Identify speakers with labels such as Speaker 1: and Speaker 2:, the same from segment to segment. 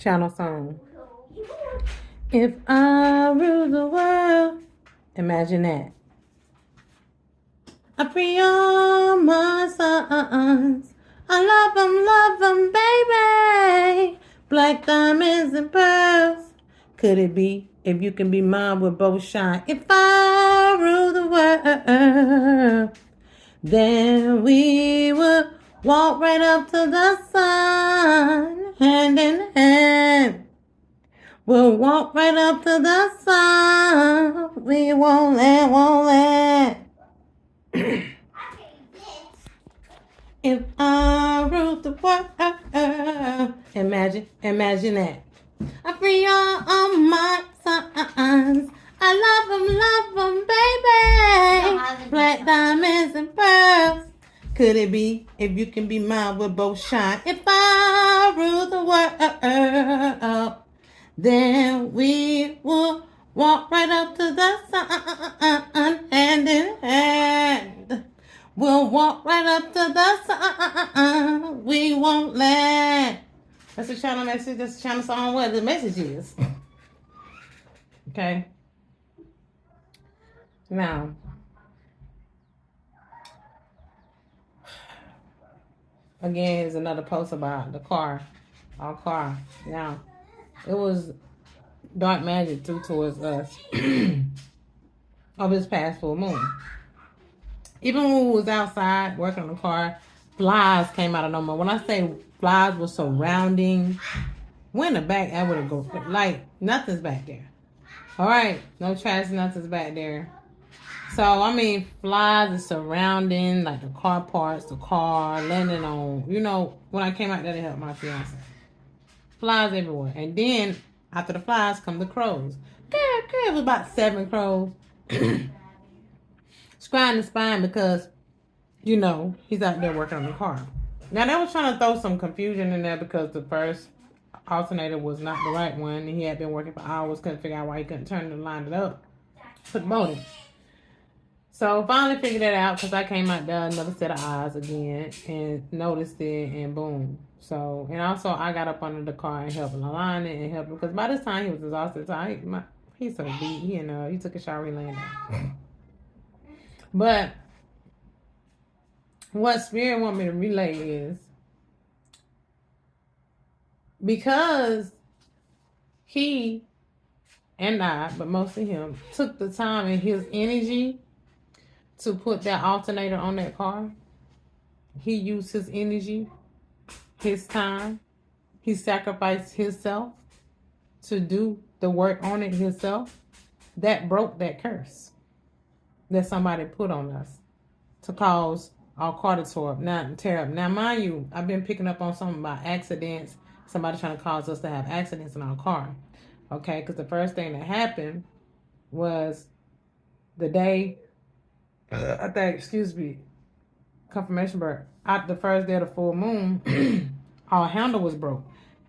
Speaker 1: channel song. If I rule the world, imagine that. I free all my sons. I love them, baby. Black diamonds and pearls. Could it be if you can be mine, we'll both shine? If I rule the world, then we would walk right up to the sun, hand in hand. We'll walk right up to the sun. We won't let. If I rule the world, imagine that. I free all my sons. I love them, baby. Black diamonds and pearls. Could it be if you can be mine, we'll both shine? If I rule the world, then we will walk right up to the sun, hand in hand. We'll walk right up to the sun. We won't let. That's the channel message. That's the channel song. What the message is. Okay. Now, again, here's another post about the car. Our car. Now, it was dark magic through towards us of this past full moon. Even when we was outside working on the car, flies came out of nowhere. When I say flies were surrounding, we're in the back, I would have go like nothing's back there. All right, no trash, nothing's back there. So I mean, flies are surrounding like the car parts, the car landing on. You know, when I came out there to help my fiance, flies everywhere. And then after the flies come the crows. It was about 7 crows. Scrying the spine because, you know, he's out there working on the car. Now, they was trying to throw some confusion in there because the first alternator was not the right one. And he had been working for hours, couldn't figure out why he couldn't turn it and line it up. Put the boat in. So, finally figured that out because I came out there, another set of eyes again, and noticed it, and boom. So, and also I got up under the car and helped him align it and help him because by this time he was exhausted. So, he's so beat, he took a shower, he laying down. But what Spirit want me to relay is because he and I, but mostly him, took the time and his energy to put that alternator on that car. He used his energy, his time. He sacrificed himself to do the work on it himself. That broke that curse that somebody put on us to cause our car to tear up. Now, mind you, I've been picking up on something about accidents. Somebody trying to cause us to have accidents in our car. Okay, because the first thing that happened was the day, confirmation bird. The first day of the full moon, our handle was broke.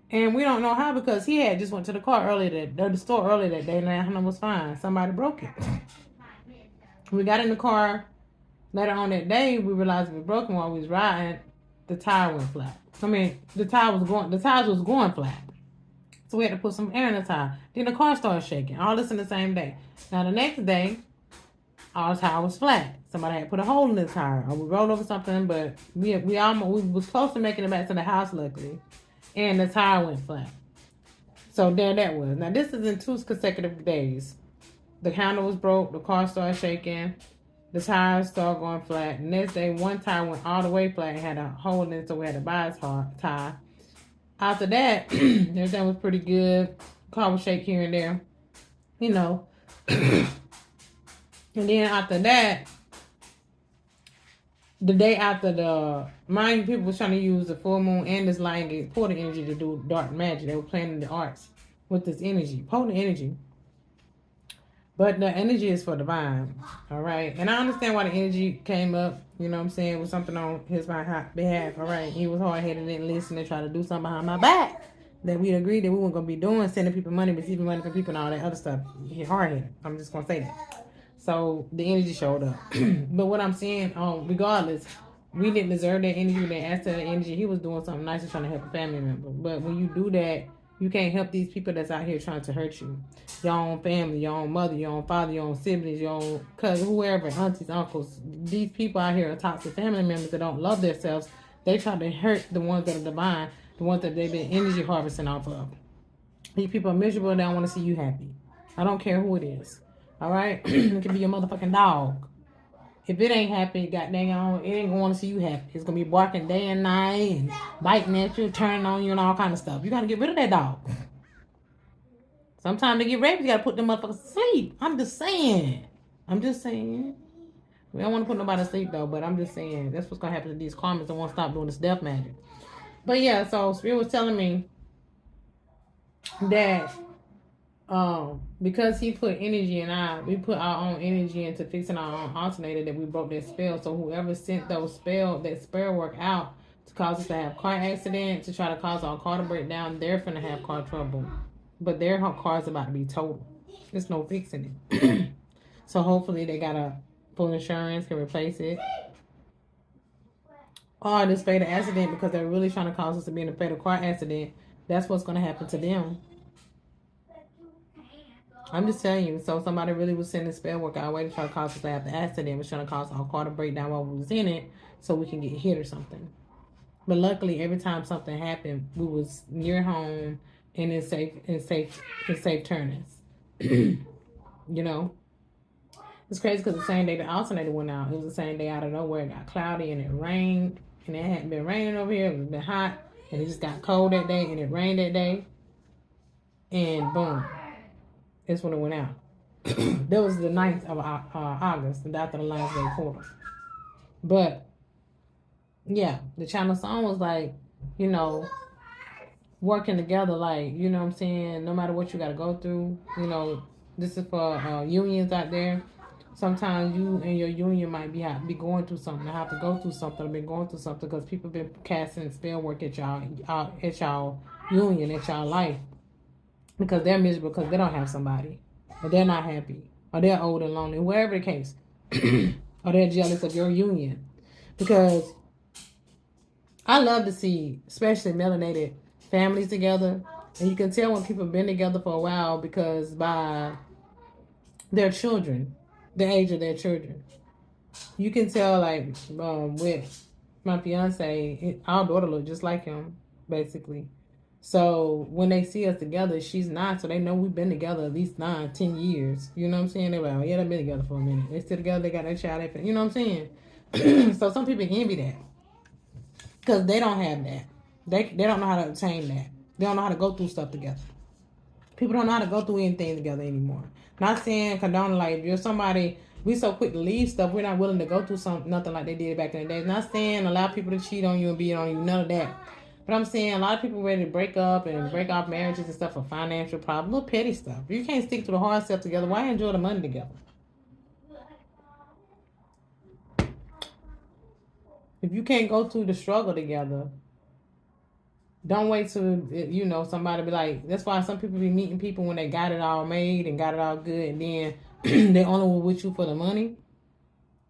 Speaker 1: And we don't know how because he had just went to the store earlier that day and the handle was fine. Somebody broke it. We got in the car later on that day. We realized it was broken while we was riding. The tire went flat. I mean, the tires was going flat. So we had to put some air in the tire. Then the car started shaking. All this in the same day. Now the next day, our tire was flat. Somebody had put a hole in the tire, or we rolled over something. But we was close to making it back to the house, luckily, and the tire went flat. So there that was. Now this is in 2 consecutive days. The handle was broke. The car started shaking. The tires started going flat. The next day, one tire went all the way flat and had a hole in it, so we had to buy a tire. After that, everything was pretty good. Car would shake here and there, you know. And then after that, the day after mind you, people was trying to use the full moon and this lion gate portal energy to do dark magic. They were playing in the arts with this energy, potent energy. But the energy is for divine, all right? And I understand why the energy came up, you know what I'm saying, with something on his behalf, all right? He was hard-headed, didn't listen, and tried to do something behind my back that we agreed that we weren't going to be doing, sending people money, receiving money from people, and all that other stuff. He's hard-headed. I'm just going to say that. So the energy showed up. But what I'm saying, regardless, we didn't deserve that energy. We didn't ask for that energy. He was doing something nice and trying to help a family member. But when you do that, You can't help these people that's out here trying to hurt you. Your own family, your own mother, your own father, your own siblings, your own cousin, whoever, aunties, uncles. These people out here are toxic family members that don't love themselves. They try to hurt the ones that are divine, the ones that they've been energy harvesting off of. These people are miserable and they don't want to see you happy. I don't care who it is. All right? It could be your motherfucking dog. If it ain't happy, goddamn, it ain't going to want to see you happy. It's going to be barking day and night and biting at you, turning on you and all kind of stuff. You got to get rid of that dog. Sometimes they get raped, you got to put them motherfuckers to sleep. I'm just saying. We don't want to put nobody to sleep, though, but I'm just saying. That's what's going to happen to these karmas that won't stop doing this death magic. But, yeah, so Spirit was telling me that because he put energy in we put our own energy into fixing our own alternator, that we broke that spell. So whoever sent that spell work out to cause us to have car accident, to try to cause our car to break down, they're finna have car trouble. But their car's about to be total. There's no fixing it. So hopefully they got a full insurance, can replace it. Or this fatal accident, because they're really trying to cause us to be in a fatal car accident. That's what's going to happen to them. I'm just telling you. So somebody really was sending spell work our way to try to cause us to have the accident. Was trying to cause our car to break down while we was in it, so we can get hit or something. But luckily, every time something happened, we was near home and in safe turnings. You know, it's crazy because the same day the alternator went out, it was the same day out of nowhere it got cloudy and it rained, and it hadn't been raining over here. It was been hot, and it just got cold that day, and it rained that day, and boom. That's when it went out. That was the 9th of August, after the last day quarter. But, yeah, the channel song was like, you know, working together, like, you know what I'm saying? No matter what you got to go through, you know, this is for unions out there. Sometimes you and your union might be going through something. I have to go through something. I've been going through something because people been casting spell work at y'all union, at y'all life. Because they're miserable because they don't have somebody. Or they're not happy. Or they're old and lonely. Whatever the case. Or they're jealous of your union. Because I love to see, especially melanated families together. And you can tell when people have been together for a while because by their children, the age of their children. You can tell, like, with my fiance, our daughter look just like him, basically. So when they see us together, she's 9, so they know we've been together at least 9, 10 years. You know what I'm saying? They're like, oh, yeah, they've been together for a minute. They're still together, they got their child. You know what I'm saying? So some people envy that. Because they don't have that. They don't know how to obtain that. They don't know how to go through stuff together. People don't know how to go through anything together anymore. Not saying condone, like, if you're somebody, we so quick to leave stuff, we're not willing to go through nothing like they did back in the day. Not saying allow people to cheat on you and beat on you, none of that. But I'm saying a lot of people ready to break up and break off marriages and stuff for financial problems, little petty stuff. If you can't stick to the hard stuff together, why enjoy the money together? If you can't go through the struggle together, don't wait till, you know, somebody be like, that's why some people be meeting people when they got it all made and got it all good, and then they only with you for the money.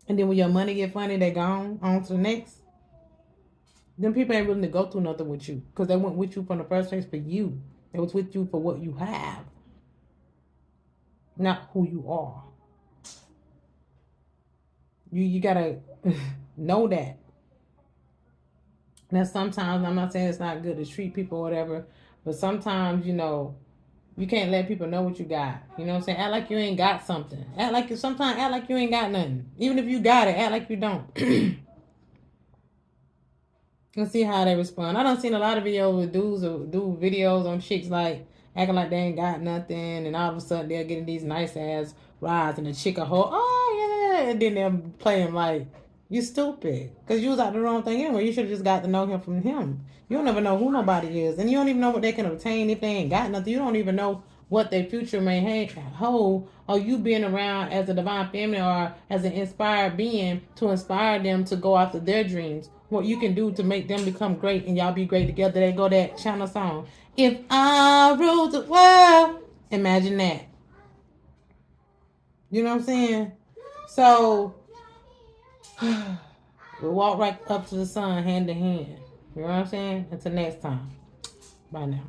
Speaker 1: And then when your money get funny, they gone on to the next. Them people ain't willing to go through nothing with you because they went with you from the first place for you. They was with you for what you have, not who you are. You gotta know that. Now sometimes, I'm not saying it's not good to treat people or whatever, but sometimes, you know, you can't let people know what you got. You know what I'm saying? Act like you ain't got something. Sometimes act like you ain't got nothing. Even if you got it, act like you don't. And see how they respond. I done seen a lot of videos with dudes who do videos on chicks like acting like they ain't got nothing, and all of a sudden they're getting these nice ass rides, and the chick a whole, oh yeah, and then they're playing like, you stupid, because you was out the wrong thing anyway. You should have just got to know him from him. You don't ever know who nobody is, and you don't even know what they can obtain if they ain't got nothing. You don't even know what their future may hold, or you being around as a divine feminine or as an inspired being to inspire them to go after their dreams. What you can do to make them become great and y'all be great together. They go that channel song. If I rule the world, imagine that. You know what I'm saying? So we'll walk right up to the sun hand in hand. You know what I'm saying? Until next time. Bye now.